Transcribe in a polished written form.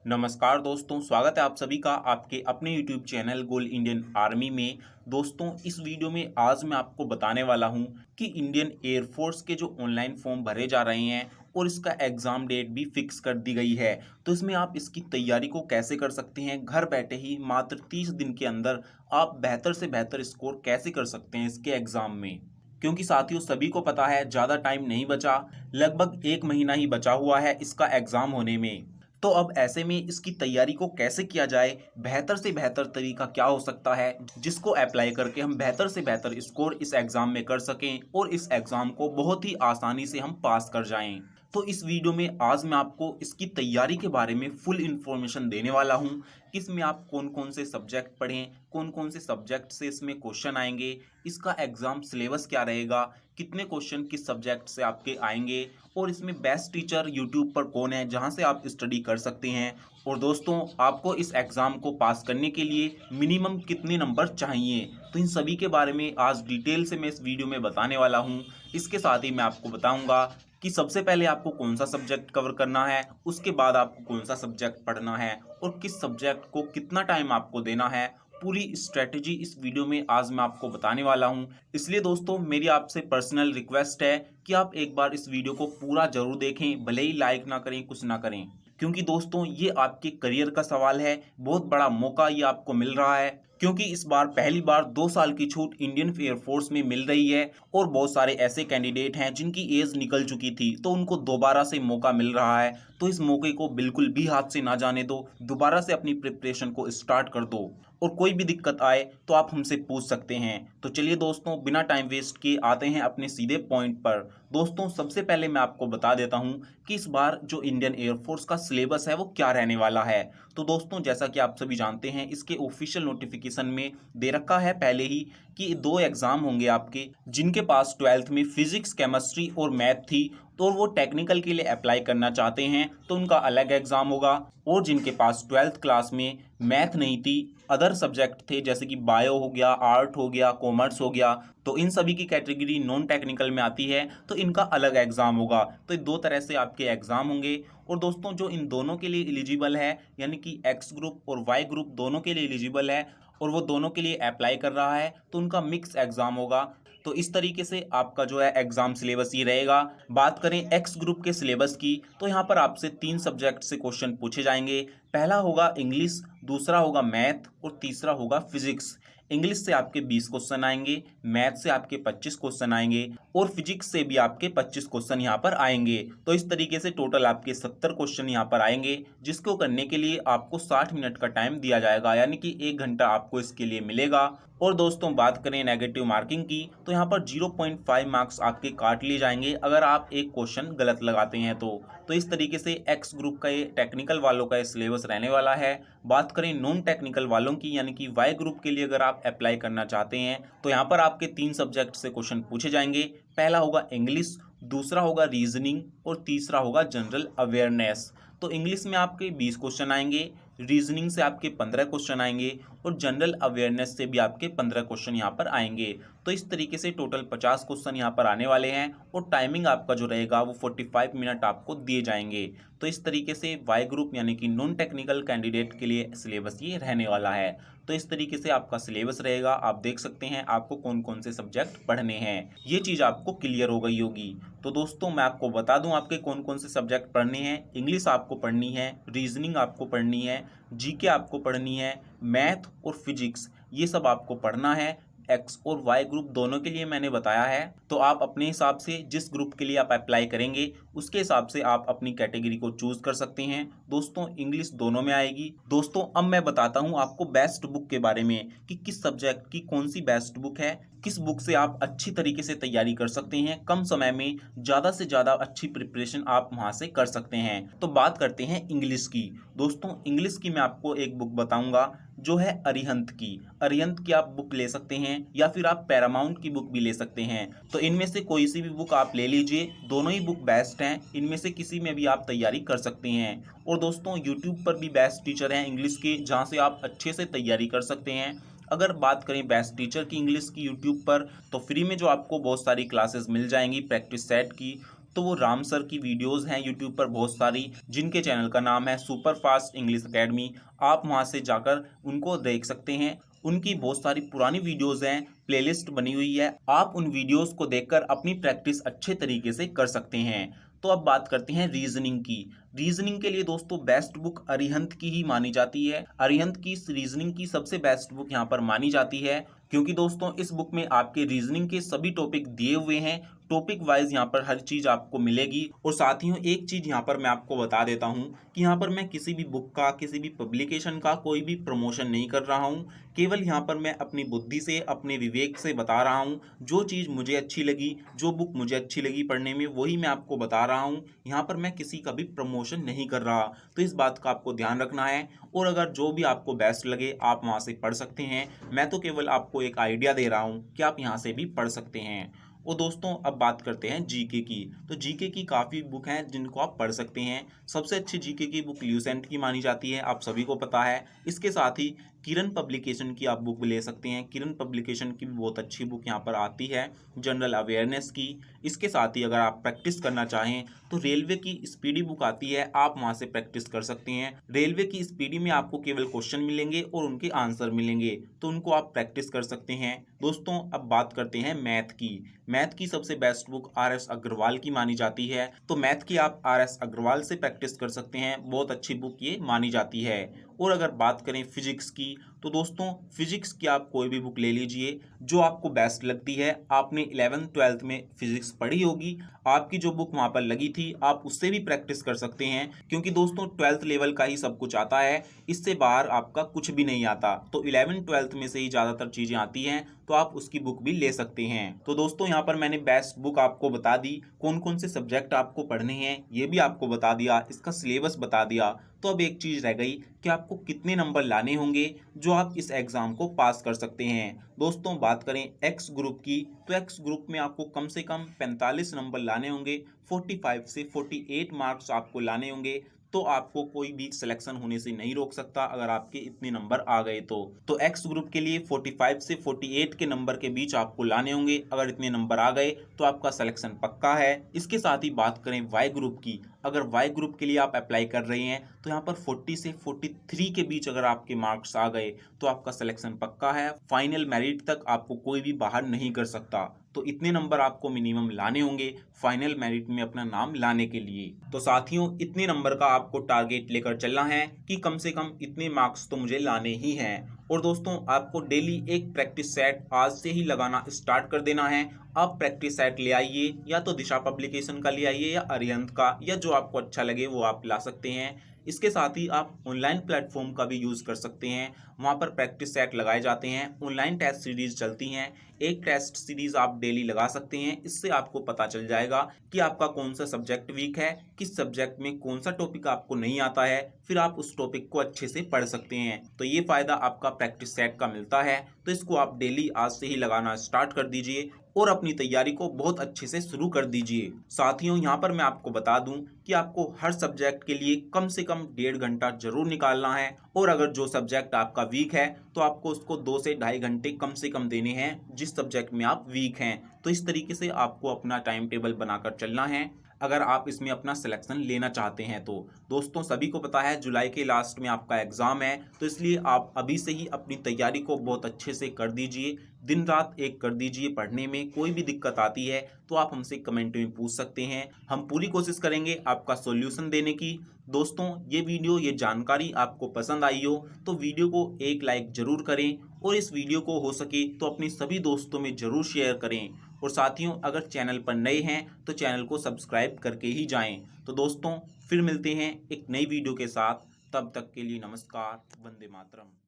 नमस्कार दोस्तों, स्वागत है आप सभी का आपके अपने यूट्यूब चैनल गोल इंडियन आर्मी में। दोस्तों, इस वीडियो में आज मैं आपको बताने वाला हूं कि इंडियन एयरफोर्स के जो ऑनलाइन फॉर्म भरे जा रहे हैं और इसका एग्ज़ाम डेट भी फिक्स कर दी गई है। तो इसमें आप इसकी तैयारी को कैसे कर सकते हैं, घर बैठे ही मात्र 30 दिन के अंदर आप बेहतर से बेहतर स्कोर कैसे कर सकते हैं इसके एग्ज़ाम में। क्योंकि साथियों, सभी को पता है ज़्यादा टाइम नहीं बचा, लगभग 1 महीना ही बचा हुआ है इसका एग्ज़ाम होने में। तो अब ऐसे में इसकी तैयारी को कैसे किया जाए, बेहतर से बेहतर तरीका क्या हो सकता है जिसको अप्लाई करके हम बेहतर से बेहतर स्कोर इस एग्ज़ाम में कर सकें और इस एग्ज़ाम को बहुत ही आसानी से हम पास कर जाएं। तो इस वीडियो में आज मैं आपको इसकी तैयारी के बारे में फुल इन्फॉर्मेशन देने वाला हूं कि इसमें आप कौन कौन से सब्जेक्ट पढ़ें, कौन कौन से सब्जेक्ट से इसमें क्वेश्चन आएंगे, इसका एग्ज़ाम सिलेबस क्या रहेगा, कितने क्वेश्चन किस सब्जेक्ट से आपके आएंगे और इसमें बेस्ट टीचर यूट्यूब पर कौन है जहां से आप स्टडी कर सकते हैं। और दोस्तों, आपको इस एग्ज़ाम को पास करने के लिए मिनिमम कितने नंबर चाहिए, तो इन सभी के बारे में आज डिटेल से मैं इस वीडियो में बताने वाला हूं। इसके साथ ही मैं आपको बताऊंगा कि सबसे पहले आपको कौन सा सब्जेक्ट कवर करना है, उसके बाद आपको कौन सा सब्जेक्ट पढ़ना है और किस सब्जेक्ट को कितना टाइम आपको देना है। पूरी स्ट्रेटजी इस वीडियो में आज मैं आपको बताने वाला हूं। इसलिए दोस्तों, मेरी आपसे पर्सनल रिक्वेस्ट है कि आप एक बार इस वीडियो को पूरा जरूर देखें, भले ही लाइक ना करें, कुछ ना करें, क्योंकि दोस्तों ये आपके करियर का सवाल है। बहुत बड़ा मौका ये आपको मिल रहा है, क्योंकि इस बार पहली बार 2 साल की छूट इंडियन एयरफोर्स में मिल रही है और बहुत सारे ऐसे कैंडिडेट हैं जिनकी एज निकल चुकी थी, तो उनको दोबारा से मौका मिल रहा है। तो इस मौके को बिल्कुल भी हाथ से ना जाने दो, दोबारा से अपनी प्रिपरेशन को स्टार्ट कर दो और कोई भी दिक्कत आए तो आप हमसे पूछ सकते हैं। तो चलिए दोस्तों, बिना टाइम वेस्ट किए आते हैं अपने सीधे पॉइंट पर। दोस्तों, सबसे पहले मैं आपको बता देता हूं कि इस बार जो इंडियन एयरफोर्स का सिलेबस है वो क्या रहने वाला है। तो दोस्तों, जैसा कि आप सभी जानते हैं, इसके ऑफिशियल नोटिफिकेशन में दे रखा है पहले ही कि 2 एग्जाम होंगे आपके। जिनके पास 12th में फिजिक्स, केमिस्ट्री और मैथ थी तो वो टेक्निकल के लिए अप्लाई करना चाहते हैं तो उनका अलग एग्जाम होगा, और जिनके पास 12th क्लास में मैथ नहीं थी, अदर सब्जेक्ट थे जैसे कि बायो हो गया, आर्ट हो गया, कॉमर्स हो गया, तो इन सभी की कैटेगरी नॉन टेक्निकल में आती है, तो इनका अलग एग्जाम होगा। तो ये 2 तरह से आपके एग्जाम होंगे। और दोस्तों, जो इन दोनों के लिए एलिजिबल है, यानी कि एक्स ग्रुप और वाई ग्रुप दोनों के लिए एलिजिबल है और वो दोनों के लिए अप्लाई कर रहा है, तो उनका मिक्स एग्जाम होगा। तो इस तरीके से आपका जो है एग्जाम सिलेबस ये रहेगा। बात करें एक्स ग्रुप के सिलेबस की, तो यहाँ पर आपसे 3 सब्जेक्ट से क्वेश्चन पूछे जाएंगे। पहला होगा इंग्लिश, दूसरा होगा मैथ और तीसरा होगा फिजिक्स। इंग्लिश से आपके 20 क्वेश्चन आएंगे, मैथ से आपके 25 क्वेश्चन आएंगे और फिजिक्स से भी आपके 25 क्वेश्चन यहाँ पर आएंगे। तो इस तरीके से टोटल आपके 70 क्वेश्चन यहाँ पर आएंगे, जिसको करने के लिए आपको 60 मिनट का टाइम दिया जाएगा, यानी कि 1 घंटा आपको इसके लिए मिलेगा। और दोस्तों, बात करें नेगेटिव मार्किंग की, तो यहाँ पर 0.5 मार्क्स आपके काट लिए जाएंगे अगर आप एक क्वेश्चन गलत लगाते हैं तो इस तरीके से एक्स ग्रुप का ये टेक्निकल वालों का ये सिलेबस रहने वाला है। बात करें नॉन टेक्निकल वालों की, यानी कि वाई ग्रुप के लिए अगर आप अप्लाई करना चाहते हैं, तो यहाँ पर आपके 3 सब्जेक्ट से क्वेश्चन पूछे जाएंगे। पहला होगा इंग्लिश, दूसरा होगा रीजनिंग और तीसरा होगा जनरल अवेयरनेस। तो इंग्लिश में आपके 20 क्वेश्चन आएंगे, रीजनिंग से आपके 15 क्वेश्चन आएंगे और जनरल अवेयरनेस से भी आपके 15 क्वेश्चन यहाँ पर आएंगे। तो इस तरीके से टोटल 50 क्वेश्चन यहाँ पर आने वाले हैं और टाइमिंग आपका जो रहेगा वो 45 मिनट आपको दिए जाएंगे। तो इस तरीके से वाई ग्रुप यानी कि नॉन टेक्निकल कैंडिडेट के लिए सिलेबस ये रहने वाला है। तो इस तरीके से आपका सिलेबस रहेगा। आप देख सकते हैं आपको कौन कौन से सब्जेक्ट पढ़ने हैं, ये चीज़ आपको क्लियर हो गई होगी। तो दोस्तों, मैं आपको बता दूं आपके कौन कौन से सब्जेक्ट पढ़ने हैं। इंग्लिश आपको पढ़नी है, रीजनिंग आपको पढ़नी है, जीके आपको पढ़नी है, मैथ और फिजिक्स ये सब आपको पढ़ना है। एक्स और वाई ग्रुप दोनों के लिए मैंने बताया है, तो आप अपने हिसाब से जिस ग्रुप के लिए आप अप्लाई करेंगे उसके हिसाब से आप अपनी कैटेगरी को चूज कर सकते हैं। दोस्तों, इंग्लिश दोनों में आएगी। दोस्तों, अब मैं बताता हूं आपको बेस्ट बुक के बारे में कि किस सब्जेक्ट की कौन सी बेस्ट बुक है, किस बुक से आप अच्छी तरीके से तैयारी कर सकते हैं, कम समय में ज़्यादा से ज़्यादा अच्छी प्रिपरेशन आप वहाँ से कर सकते हैं। तो बात करते हैं इंग्लिश की। दोस्तों, इंग्लिश की मैं आपको एक बुक बताऊंगा जो है अरिहंत की। अरिहंत की आप बुक ले सकते हैं या फिर आप पैरामाउंट की बुक भी ले सकते हैं। तो इनमें से कोई सी भी बुक आप ले लीजिए, दोनों ही बुक बेस्ट हैं, इनमें से किसी में भी आप तैयारी कर सकते हैं। और दोस्तों, यूट्यूब पर भी बेस्ट टीचर हैं इंग्लिश के, जहाँ से आप अच्छे से तैयारी कर सकते हैं। अगर बात करें बेस्ट टीचर की इंग्लिश की यूट्यूब पर, तो फ्री में जो आपको बहुत सारी क्लासेस मिल जाएंगी प्रैक्टिस सेट की, तो वो राम सर की वीडियोस हैं यूट्यूब पर बहुत सारी, जिनके चैनल का नाम है सुपर फास्ट इंग्लिश अकेडमी। आप वहां से जाकर उनको देख सकते हैं। उनकी बहुत सारी पुरानी वीडियोस हैं, प्लेलिस्ट बनी हुई है, आप उन वीडियोस को देखकर अपनी प्रैक्टिस अच्छे तरीके से कर सकते हैं। तो अब बात करते हैं रीजनिंग की। रीजनिंग के लिए दोस्तों बेस्ट बुक अरिहंत की ही मानी जाती है। अरिहंत की रीजनिंग की सबसे बेस्ट बुक यहाँ पर मानी जाती है, क्योंकि दोस्तों इस बुक में आपके रीजनिंग के सभी टॉपिक दिए हुए हैं। टॉपिक वाइज यहाँ पर हर चीज आपको मिलेगी। और साथियों एक चीज यहाँ पर मैं आपको बता देता हूँ कि यहाँ पर मैं किसी भी बुक का, किसी भी पब्लिकेशन का कोई भी प्रमोशन नहीं कर रहा हूँ। केवल यहाँ पर मैं अपनी बुद्धि से, अपने विवेक से बता रहा हूँ। जो चीज़ मुझे अच्छी लगी, जो बुक मुझे अच्छी लगी पढ़ने में, वही मैं आपको बता रहा हूँ। यहाँ पर मैं किसी का भी प्रमोशन नहीं कर रहा, तो इस बात का आपको ध्यान रखना है। और अगर जो भी आपको बेस्ट लगे आप वहाँ से पढ़ सकते हैं। मैं तो केवल आपको एक आइडिया दे रहा हूँ कि आप यहाँ से भी पढ़ सकते हैं। और दोस्तों अब बात करते हैं जीके की। तो जीके की काफ़ी बुक हैं जिनको आप पढ़ सकते हैं। सबसे अच्छी जीके की बुक ल्यूसेंट की मानी जाती है, आप सभी को पता है। इसके साथ ही किरण पब्लिकेशन की आप बुक ले सकते हैं। किरण पब्लिकेशन की भी बहुत अच्छी बुक यहाँ पर आती है, जनरल अवेयरनेस की। इसके साथ ही अगर आप प्रैक्टिस करना चाहें तो रेलवे की स्पीडी बुक आती है, आप वहाँ से प्रैक्टिस कर सकते हैं। रेलवे की स्पीडी में आपको केवल क्वेश्चन मिलेंगे और उनके आंसर मिलेंगे, तो उनको आप प्रैक्टिस कर सकते हैं। दोस्तों अब बात करते हैं मैथ की। मैथ की सबसे बेस्ट बुक RS अग्रवाल की मानी जाती है, तो मैथ की आप RS अग्रवाल से प्रैक्टिस कर सकते हैं। बहुत अच्छी बुक ये मानी जाती है। और अगर बात करें फिजिक्स की, तो दोस्तों फिजिक्स की आप कोई भी बुक ले लीजिए जो आपको बेस्ट लगती है। आपने 11th 12th में फिजिक्स पढ़ी होगी, आपकी जो बुक वहाँ पर लगी थी आप उससे भी प्रैक्टिस कर सकते हैं, क्योंकि दोस्तों 12th लेवल का ही सब कुछ आता है, इससे बाहर आपका कुछ भी नहीं आता। तो 11th 12th में से ही ज़्यादातर चीज़ें आती हैं, तो आप उसकी बुक भी ले सकते हैं। तो दोस्तों यहाँ पर मैंने बेस्ट बुक आपको बता दी, कौन कौन से सब्जेक्ट आपको पढ़ने हैं ये भी आपको बता दिया, इसका सिलेबस बता दिया। तो अब एक चीज़ रह गई कि आपको कितने नंबर लाने होंगे जो आप इस एग्ज़ाम को पास कर सकते हैं। दोस्तों बात करें एक्स ग्रुप की, तो एक्स ग्रुप में आपको कम से कम 45 नंबर लाने होंगे, 45 से 48 मार्क्स आपको लाने होंगे। तो आपको कोई भी सिलेक्शन होने से नहीं रोक सकता अगर आपके इतने नंबर आ गए तो एक्स ग्रुप के लिए 45 से 48 के नंबर के बीच आपको लाने होंगे। अगर इतने नंबर आ गए तो आपका सिलेक्शन पक्का है। इसके साथ ही बात करें वाई ग्रुप की, अगर वाई ग्रुप के लिए आप अप्लाई कर रहे हैं तो यहाँ पर 40 से 43 के बीच अगर आपके मार्क्स आ गए तो आपका सिलेक्शन पक्का है। फाइनल मेरिट तक आपको कोई भी बाहर नहीं कर सकता। तो इतने नंबर आपको मिनिमम लाने होंगे फाइनल मेरिट में अपना नाम लाने के लिए। तो साथियों इतने नंबर का आपको टारगेट लेकर चलना है कि कम से कम इतने मार्क्स तो मुझे लाने ही हैं। और दोस्तों आपको डेली एक प्रैक्टिस सेट आज से ही लगाना स्टार्ट कर देना है। आप प्रैक्टिस सेट ले आइए, या तो दिशा पब्लिकेशन का ले आइए या अरिहंत का, या जो आपको अच्छा लगे वो आप ला सकते हैं। इसके साथ ही आप ऑनलाइन प्लेटफॉर्म का भी यूज़ कर सकते हैं, वहाँ पर प्रैक्टिस सेट लगाए जाते हैं, ऑनलाइन टेस्ट सीरीज चलती हैं। एक टेस्ट सीरीज आप डेली लगा सकते हैं, इससे आपको पता चल जाएगा कि आपका कौन सा सब्जेक्ट वीक है, किस सब्जेक्ट में कौन सा टॉपिक आपको नहीं आता है, फिर आप उस टॉपिक को अच्छे से पढ़ सकते हैं। तो ये फ़ायदा आपका प्रैक्टिस सेट का मिलता है, तो इसको आप डेली आज से ही लगाना स्टार्ट कर दीजिए और अपनी तैयारी को बहुत अच्छे से शुरू कर दीजिए। साथियों यहाँ पर मैं आपको बता दूं कि आपको हर सब्जेक्ट के लिए कम से कम 1.5 घंटा जरूर निकालना है, और अगर जो सब्जेक्ट आपका वीक है तो आपको उसको 2 से ढाई घंटे कम से कम देने हैं जिस सब्जेक्ट में आप वीक हैं। तो इस तरीके से आपको अपना टाइम टेबल बनाकर चलना है अगर आप इसमें अपना सिलेक्शन लेना चाहते हैं। तो दोस्तों सभी को पता है जुलाई के लास्ट में आपका एग्ज़ाम है, तो इसलिए आप अभी से ही अपनी तैयारी को बहुत अच्छे से कर दीजिए, दिन रात एक कर दीजिए पढ़ने में। कोई भी दिक्कत आती है तो आप हमसे कमेंट में पूछ सकते हैं, हम पूरी कोशिश करेंगे आपका सॉल्यूशन देने की। दोस्तों ये वीडियो, ये जानकारी आपको पसंद आई हो तो वीडियो को एक लाइक ज़रूर करें, और इस वीडियो को हो सके तो अपने सभी दोस्तों में ज़रूर शेयर करें। और साथियों अगर चैनल पर नए हैं तो चैनल को सब्सक्राइब करके ही जाएं। तो दोस्तों फिर मिलते हैं एक नई वीडियो के साथ, तब तक के लिए नमस्कार, वंदे मातरम।